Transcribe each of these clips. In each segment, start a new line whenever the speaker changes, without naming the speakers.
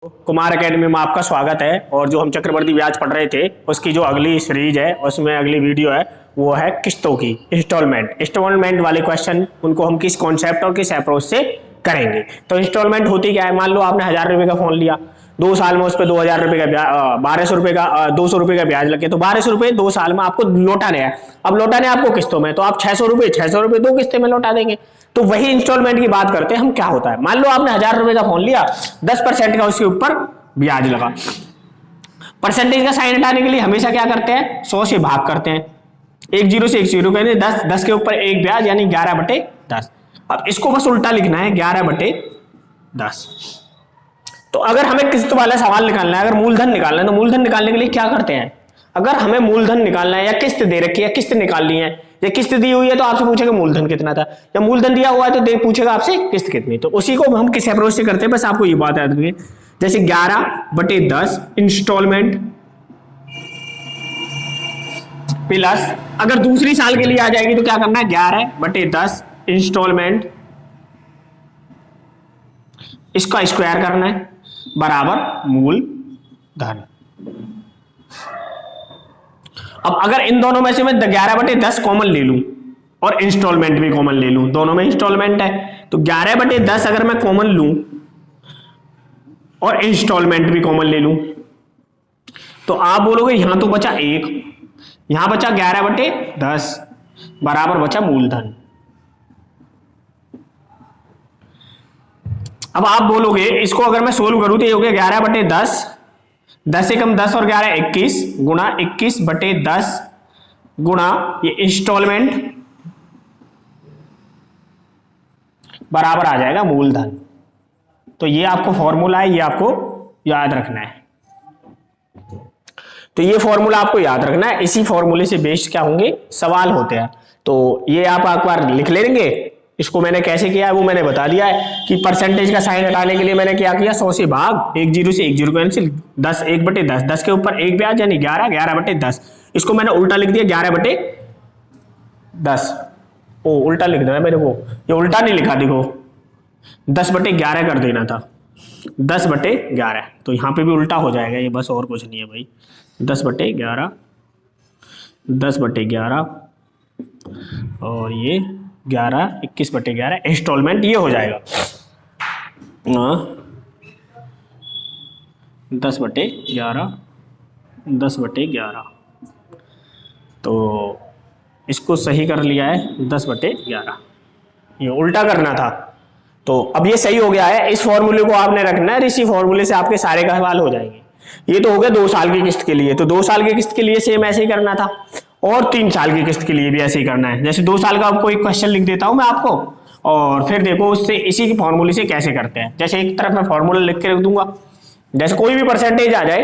Kumar academy में आपका स्वागत है। और जो हम चक्रवर्ती ब्याज पढ़ रहे थे उसकी जो अगली सीरीज है उसमें अगली वीडियो है वो है किस्तों की इंस्टॉलमेंट वाले क्वेश्चन। उनको हम किस कॉन्सेप्ट और किस अप्रोच से करेंगे। तो इंस्टॉलमेंट होती क्या है, मान लो आपने 1000 रुपए का फोन लिया, 2 साल में उस पर 2000 रुपए का 1200 रुपए का 200 रुपए का ब्याज लगे तो 1200 रुपए 2 साल में आपको लौटाने हैं। अब लौटाने आपको किस्तों में, तो आप 600 रुपए 2 किस्तें में लौटा देंगे। तो वही इंस्टॉलमेंट की बात करते हैं हम, क्या होता है। मान लो आपने 1000 रुपए का फोन लिया, 10% का उसके ऊपर ब्याज लगा। परसेंटेज का साइन हटाने के लिए हमेशा क्या करते हैं, 100 से भाग करते हैं। एक जीरो से एक जीरो कहते 10, 10 के ऊपर एक ब्याज यानी 11/10। अब इसको बस उल्टा लिखना है 11/10। तो अगर हमें किस्त वाला सवाल निकालना है, अगर मूलधन निकालना है, तो मूलधन निकालने के लिए क्या करते हैं, अगर हमें मूलधन निकालना है या किस्त दे रखी है, किस्त निकालनी है या किस्त दी हुई है तो आपसे पूछेगा मूलधन कितना था, या मूलधन दिया हुआ है तो पूछेगा आपसे किस्त कितनी। तो उसी को हम किस अप्रोच से करते हैं, बस आपको ये बात याद रखिए। जैसे 11/10 इंस्टॉलमेंट प्लस, अगर दूसरी साल के लिए आ जाएगी तो क्या करना है, 11/10 इंस्टॉलमेंट, इसका स्क्वायर करना है बराबर मूलधन। अब अगर इन दोनों में से मैं 11/10 कॉमन ले लूं और इंस्टॉलमेंट भी कॉमन ले लूं, दोनों में इंस्टॉलमेंट है, तो 11/10 अगर मैं कॉमन लूं और इंस्टॉलमेंट भी कॉमन ले लूं तो आप बोलोगे यहां तो बचा 1, यहां बचा 11/10 बराबर बचा मूलधन। अब आप बोलोगे इसको अगर मैं सोल्व करूं तो ये हो गया 11/10, 10 से कम 10 और 11 21 गुणा 21/10 गुणा ये इंस्टॉलमेंट बराबर आ जाएगा मूलधन। तो ये आपको फॉर्मूला है, ये आपको याद रखना है। तो ये फॉर्मूला आपको याद रखना है, इसी फॉर्मूले से बेस्ड क्या होंगे, सवाल होते हैं। तो ये आप एक बार लिख लेंगे। इसको मैंने कैसे किया है वो मैंने बता दिया है कि परसेंटेज का साइन हटाने के लिए मैंने क्या किया, 100 से भाग, एक जीरो से एक जीरो कैंसिल, 10 1/10, 10 के ऊपर एक ब्याज यानी 11/10। इसको मैंने उल्टा लिख दिया 11/10। ओ उल्टा लिख देना मेरे को, ये उल्टा नहीं लिखा, देखो 10/11 कर देना था, 10/11। तो यहाँ पे भी उल्टा हो जाएगा ये, बस और कुछ नहीं है भाई। 10/11 10/11 और ये 11 21/11 इंस्टॉलमेंट ये हो जाएगा 10/11 10/11। तो इसको सही कर लिया है 10/11, ये उल्टा करना था। तो अब ये सही हो गया है, इस फॉर्मूले को आपने रखना है, इसी फॉर्मूले से आपके सारे का सवाल हो जाएंगे। ये तो हो गया 2 साल की किस्त के लिए, तो 2 साल की किस्त के लिए सेम ऐसे ही करना था, और 3 साल की किस्त के लिए भी ऐसे ही करना है। जैसे 2 साल का आपको एक क्वेश्चन लिख देता हूं मैं आपको, और फिर देखो उससे इसी की फॉर्मूले से कैसे करते हैं। जैसे एक तरफ मैं फॉर्मूला लिख के रख दूंगा, जैसे कोई भी परसेंटेज आ जाए,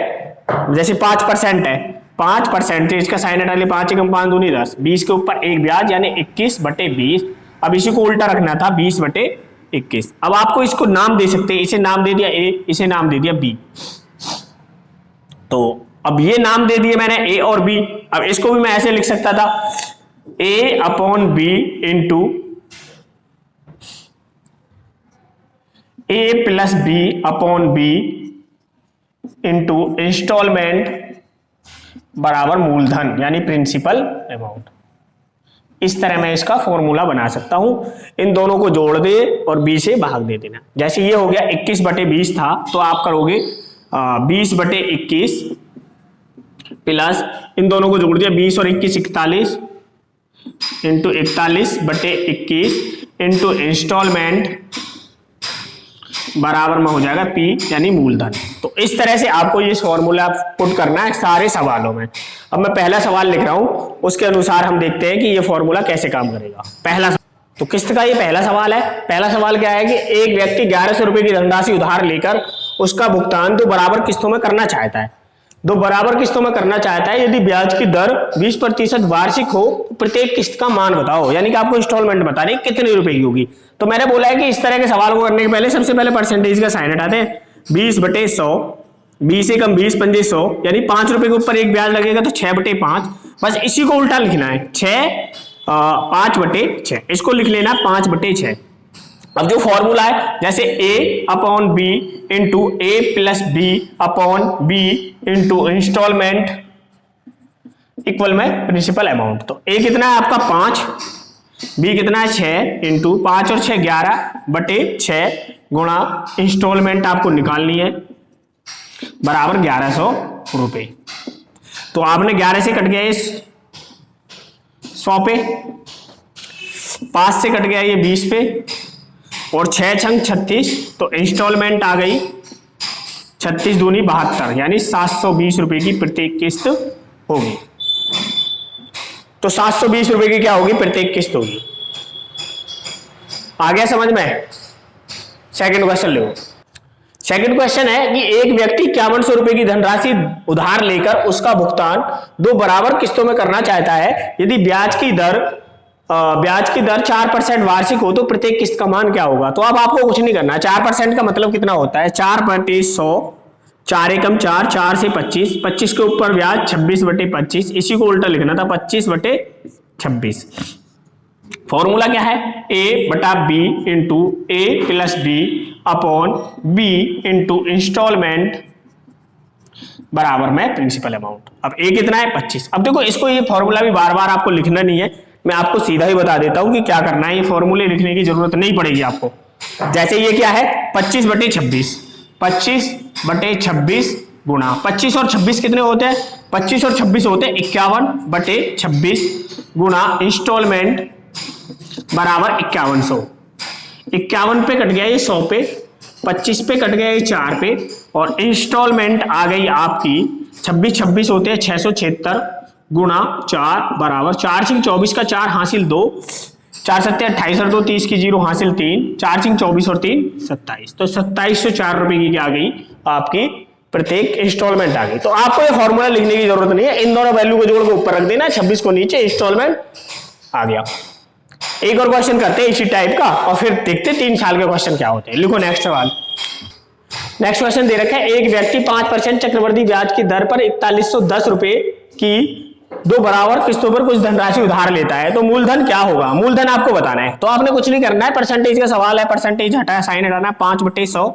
जैसे 5% है, 5% का साइन हटा ले, 5 कम 5 दूनी 10, 20 के ऊपर एक ब्याज यानी 21/20। अब इसी को उल्टा रखना था 20/21। अब आपको इसको नाम दे सकते हैं, इसे नाम दे दिया ए, इसे नाम दे दिया बी। तो अब ये नाम दे दिए मैंने ए और बी। अब इसको भी मैं ऐसे लिख सकता था A/B into A+B/B into instalment बराबर मूलधन यानी प्रिंसिपल अमाउंट। इस तरह मैं इसका फॉर्मूला बना सकता हूं। इन दोनों को जोड़ दे और b से भाग दे देना। जैसे ये हो गया 21/20 था, तो आप करोगे 20/21 प्लस इन दोनों को जोड़ दिया 20 और 21 41 इंटू 41/21 इंटू इंस्टॉलमेंट बराबर में हो जाएगा P यानी मूलधन। तो इस तरह से आपको ये फॉर्मूला पुट करना है सारे सवालों में। अब मैं पहला सवाल लिख रहा हूं, उसके अनुसार हम देखते हैं कि ये फॉर्मूला कैसे काम करेगा। पहला तो किस्त का ये पहला सवाल है। पहला सवाल क्या है कि एक व्यक्ति 1100 रुपए की धनराशि उधार लेकर उसका भुगतान 2 बराबर किस्तों में करना चाहता है। 2 बराबर किस्तों में करना चाहता है। यदि ब्याज की दर 20% वार्षिक हो तो प्रत्येक किस्त का मान बताओ, यानी कि आपको इंस्टॉलमेंट बतानी कितने रुपए की होगी। तो मैंने बोला है कि इस तरह के सवाल को करने के पहले सबसे पहले परसेंटेज का साइन हटाते हैं। 20/100, 20 से कम 20 पंजे 100 यानी 5 रुपए के ऊपर एक ब्याज लगेगा तो 6/5। बस इसी को उल्टा लिखना है, 5/6। इसको लिख लेना 5/6। अब जो फॉर्मूला है जैसे a upon B into A plus B upon B into instalment equal में प्रिंसिपल अमाउंट। तो a कितना है आपका 5, b कितना है 6 इंटू 5 और 6 11 बटे 6 गुणा इंस्टॉलमेंट आपको निकालनी है बराबर 1100 रुपए। तो आपने 11 से कट गया ये 100 पे, 5 से कट गया ये 20 पे और 6 छंग 36, तो इंस्टॉलमेंट आ गई 36 दूनी 72 यानी 720 रुपए की प्रत्येक किस्त होगी। तो 720 रुपए की क्या होगी प्रत्येक किस्त होगी। आ गया समझ में। सेकंड क्वेश्चन लो। सेकंड क्वेश्चन है कि एक व्यक्ति 5100 रुपए की धनराशि उधार लेकर उसका भुगतान 2 बराबर किस्तों में करना चाहता है। यदि ब्याज की दर 4% वार्षिक हो तो प्रत्येक किस्त का मान क्या होगा। तो अब आपको कुछ नहीं करना। 4% का मतलब कितना होता है 4/100, 4 एकम 4, 4 से 25, 25 के ऊपर ब्याज 26/25, इसी को उल्टा लिखना था 25/26। फॉर्मूला क्या है a बटा b into A plus B upon B into instalment बराबर में प्रिंसिपल अमाउंट। अब a कितना है 25। अब देखो इसको ये फॉर्मूला भी बार बार आपको लिखना नहीं है, मैं आपको सीधा ही बता देता हूं कि क्या करना है। ये फॉर्मूले लिखने की जरूरत नहीं पड़ेगी आपको। जैसे ये क्या है 25/26, 25/26 गुणा 25 और 26 कितने होते हैं 25 और 26 होते हैं 51/26 गुणा इंस्टॉलमेंट बराबर 5100। 51 पे कट गया ये 100 पे, 25 पे कट गया ये 4 पे और इंस्टॉलमेंट आ गई आपकी 26 होते हैं 676 गुणा 4 बराबर 4 सिंह 24 का 4 हासिल 2, 4 सत्ते 28 और 2 30 की 0 हासिल 3, 4 सिंह 24 और 3 27। तो 2704 रुपए की क्या आ गई आपकी प्रत्येक इंस्टॉलमेंट आ गई। तो आपको ये फॉर्मूला लिखने की जरूरत नहीं है, इन दोनों वैल्यू को जोड़ के ऊपर रख देना, 26 को नीचे, इंस्टॉलमेंट आ गया। एक और क्वेश्चन करते हैं इसी टाइप का और फिर देखते हैं 3 साल के क्वेश्चन क्या होते हैं। लिखो नेक्स्ट सवाल। नेक्स्ट क्वेश्चन दे रखा है एक व्यक्ति 5% चक्रवृद्धि ब्याज की दर पर 4110 रुपए की 2 बराबर किस्तों पर कुछ धनराशि उधार लेता है, तो मूलधन क्या होगा। मूलधन आपको बताना है। तो आपने कुछ नहीं करना है, परसेंटेज का सवाल है, परसेंटेज हटाया साइन हटाना है 5/100,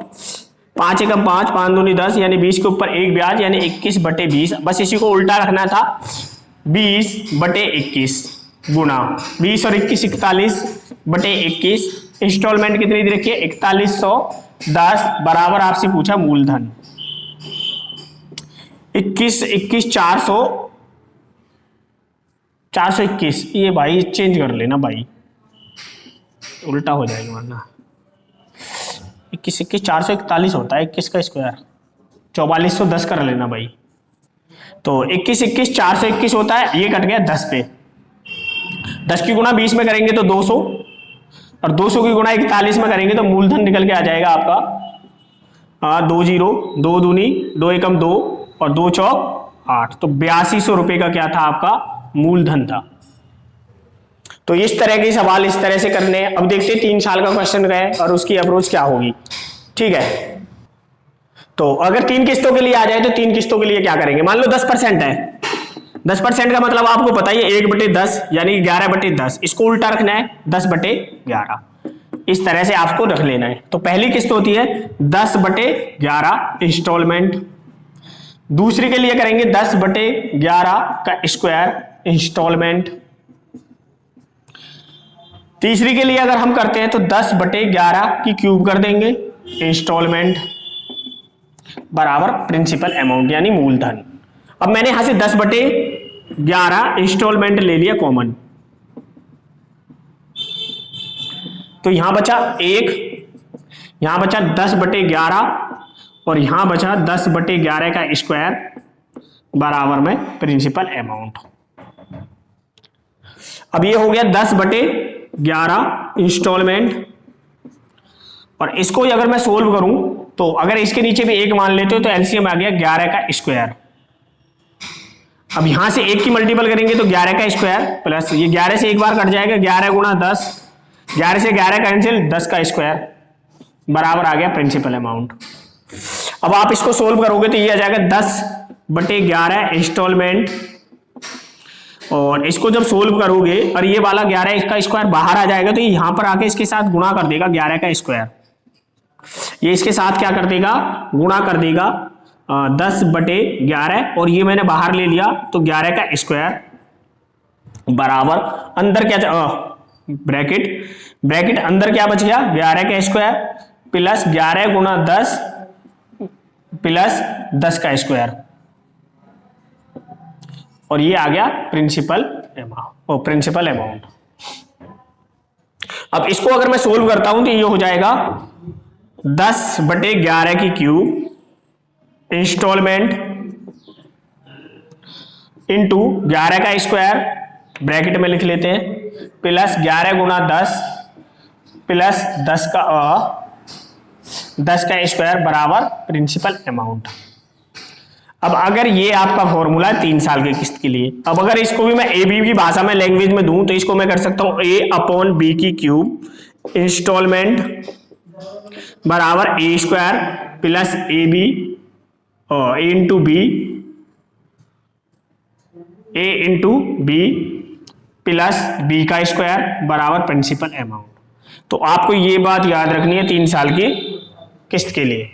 5 एकम 5, 5 दूनी 10 यानी 20 के ऊपर 1 ब्याज यानी 21/20। बस इसी को उल्टा रखना था 20/21 गुणा 20 और 21 41/21। इंस्टॉलमेंट कितनी दे रखी है 4110 बराबर आपसे पूछा मूलधन 21 421। ये भाई चेंज कर लेना भाई, उल्टा हो जाएगा वरना। 21 441 होता है 21 का स्क्वायर, 4410 कर लेना भाई। तो 21 421 होता है, ये कट गया 10 पे, 10 की गुणा 20 में करेंगे तो 200 और 200 की गुणा 41 में करेंगे तो मूलधन निकल के आ जाएगा आपका 2 0, 2 दूनी 2 एकम 2 और 2 चौक 8। तो 8200 रुपए का क्या था आपका मूलधन था। तो इस तरह के सवाल इस तरह से करने हैं। अब देखते हैं 3 साल का क्वेश्चन गए और उसकी अप्रोच क्या होगी। ठीक है, तो अगर 3 किस्तों के लिए आ जाए तो 3 किस्तों के लिए क्या करेंगे। मान लो 10% है, 10% का मतलब आपको पता ही है 1/10 यानी 11/10। इसको उल्टा रखना है 10/11, इस तरह से आपको रख लेना है। तो पहली किस्त होती है 10/11 इंस्टॉलमेंट, दूसरी के लिए करेंगे 10/11 का स्क्वायर इंस्टॉलमेंट, तीसरी के लिए अगर हम करते हैं तो 10/11 की क्यूब कर देंगे इंस्टॉलमेंट बराबर प्रिंसिपल अमाउंट यानी मूलधन। अब मैंने यहां से 10/11 इंस्टॉलमेंट ले लिया कॉमन, तो यहां बचा 1, यहां बचा 10/11 और यहां बचा 10/11 का स्क्वायर बराबर में प्रिंसिपल अमाउंट। अब ये हो गया 10/11 इंस्टॉलमेंट और इसको अगर मैं सोल्व करूं तो अगर इसके नीचे भी 1 मान लेते हो तो एलसीएम आ गया 11 का स्क्वायर। अब यहां से 1 की मल्टीपल करेंगे तो 11 का स्क्वायर प्लस ये 11 से एक बार कट जाएगा 11 गुणा 10, 11 से 11 कैंसिल 10 का स्क्वायर बराबर आ गया प्रिंसिपल अमाउंट। अब आप इसको सोल्व करोगे तो ये आ जाएगा 10/11 इंस्टॉलमेंट और इसको जब सोल्व करोगे और ये वाला 11 इसका स्क्वायर बाहर आ जाएगा तो यहां पर आके इसके साथ गुणा कर देगा 11 का स्क्वायर, ये इसके साथ क्या कर देगा, गुणा कर देगा 10/11 और ये मैंने बाहर ले लिया तो 11 का स्क्वायर बराबर अंदर क्या ब्रैकेट अंदर क्या बच गया 11 का स्क्वायर प्लस 11 गुणा 10 प्लस 10 का स्क्वायर और ये आ गया प्रिंसिपल अमाउंट। अब इसको अगर मैं सोल्व करता हूं तो ये हो जाएगा 10/11 की क्यूब इंस्टॉलमेंट इंटू 11 का स्क्वायर ब्रैकेट में लिख लेते हैं प्लस 11 गुणा 10 प्लस 10 का स्क्वायर बराबर प्रिंसिपल अमाउंट। अब अगर ये आपका फॉर्मूला है 3 साल की किस्त के लिए, अब अगर इसको भी मैं ए बी की भाषा में लैंग्वेज में दूं तो इसको मैं कर सकता हूं A/B की क्यूब इंस्टॉलमेंट बराबर A square plus AB A into B plus B का स्क्वायर बराबर प्रिंसिपल अमाउंट। तो आपको ये बात याद रखनी है 3 साल की किस्त के लिए।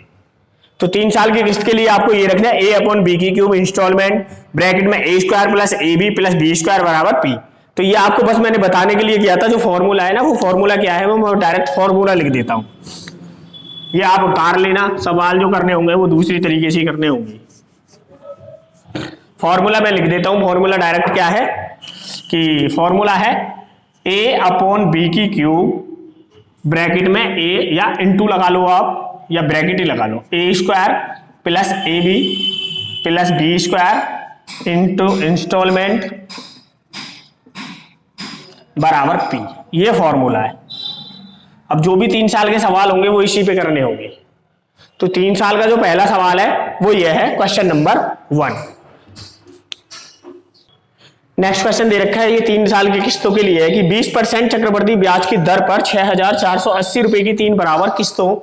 तो 3 साल की किस्त के लिए आपको ये रखना है A/B की क्यूब इंस्टॉलमेंट ब्रैकेट में A square plus AB plus B square बराबर P। तो ये आपको बस मैंने बताने के लिए किया था, जो फॉर्मूला है ना वो फॉर्मूला क्या है वो मैं डायरेक्ट फॉर्मूला लिख देता हूं, ये आप उतार लेना, सवाल जो करने होंगे वो दूसरी तरीके से करने होंगे। फॉर्मूला मैं लिख देता हूं, फॉर्मूला डायरेक्ट क्या है कि फॉर्मूला है A/B की क्यूब ब्रैकेट में A या इंटू लगा लो आप या ब्रैकेट ही लगा लो A square plus AB plus B square into instalment बराबर P। ये फॉर्मूला है। अब जो भी 3 साल के सवाल होंगे वो इसी पे करने होंगे। तो 3 साल का जो पहला सवाल है वो ये है क्वेश्चन नंबर 1। नेक्स्ट क्वेश्चन दे रखा है, ये 3 साल की किस्तों के लिए है कि 20% चक्रवृद्धि ब्याज की दर पर 6,480 रुपए की 3 बराबर किस्तों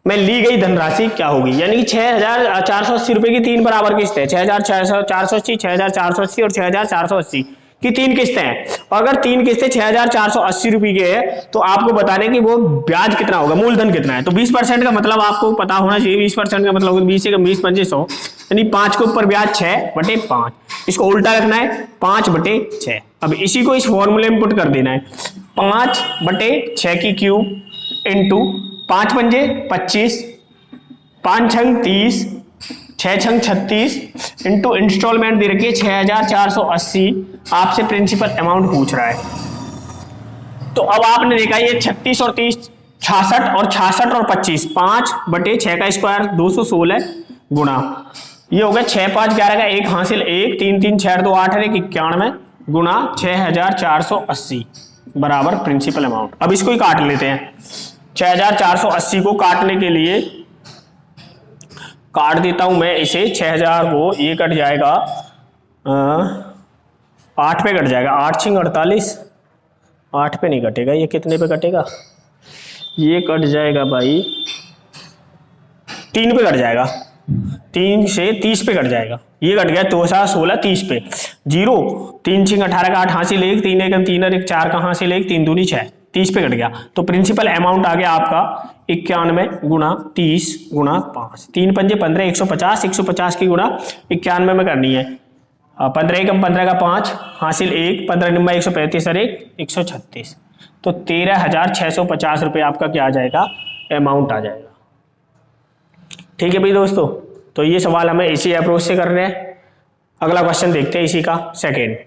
में ली गई धनराशि क्या होगी। यानी कि 6,480 रुपए की 3 बराबर किस्त है, 6,480, 6,480 और 6,480 की 3 किस्तें हैं। और अगर 3 किस्तें 6,480 रुपए के है तो आपको बताने कि वो ब्याज कितना होगा, मूलधन कितना है। तो 20% का मतलब आपको पता होना चाहिए, 20% का मतलब 20 से 20 25 100 यानी 5 के ऊपर ब्याज 6/5। इसको उल्टा रखना है 5/6। अब इसी को इस फॉर्मूले में पुट कर देना है 5/6 की क्यूब इंटू 5 पंजे 25 5 छंग 30 6 छंग 36 इंटू इंस्टॉलमेंट दे रखी है 6,480। आपसे प्रिंसिपल अमाउंट पूछ रहा है। तो अब आपने देखा ये 36 और 30 66 और 66 और 25 5/6 का स्क्वायर 216 गुणा ये हो गया 6 5 11 का 1 हासिल 1 3 3 6 2 8 1 91 गुणा 6,480 बराबर प्रिंसिपल अमाउंट। अब इसको ही काट लेते हैं। 6,480 को काटने के लिए काट देता हूं मैं इसे 6,000 को, ये कट जाएगा 8 पे कट जाएगा, 8 छिंग 48 8 पे नहीं कटेगा, ये कितने पे कटेगा, ये कट जाएगा भाई 3 पे कट जाएगा, 3 से 30 पे कट जाएगा, ये कट गया 2 7 16 30 पे 0 3 छिंग 18 का 8 हासिल 1 3 1 3 और 1 4 का हासिल 1 3 दूनी 6 30 पे कट गया। तो प्रिंसिपल अमाउंट आ गया आपका 91 गुणा 30 गुणा 5 3 पंजे 15 150 की गुणा 91 में करनी है। 15 एकम 15 का 5 हासिल 1 15 निम्बा 135 और 1 136। तो 13,650 रुपये आपका क्या आ जाएगा, अमाउंट आ जाएगा। ठीक है भाई दोस्तों, तो ये सवाल हमें इसी अप्रोच से करने हैं। अगला क्वेश्चन देखते हैं इसी का सेकेंड।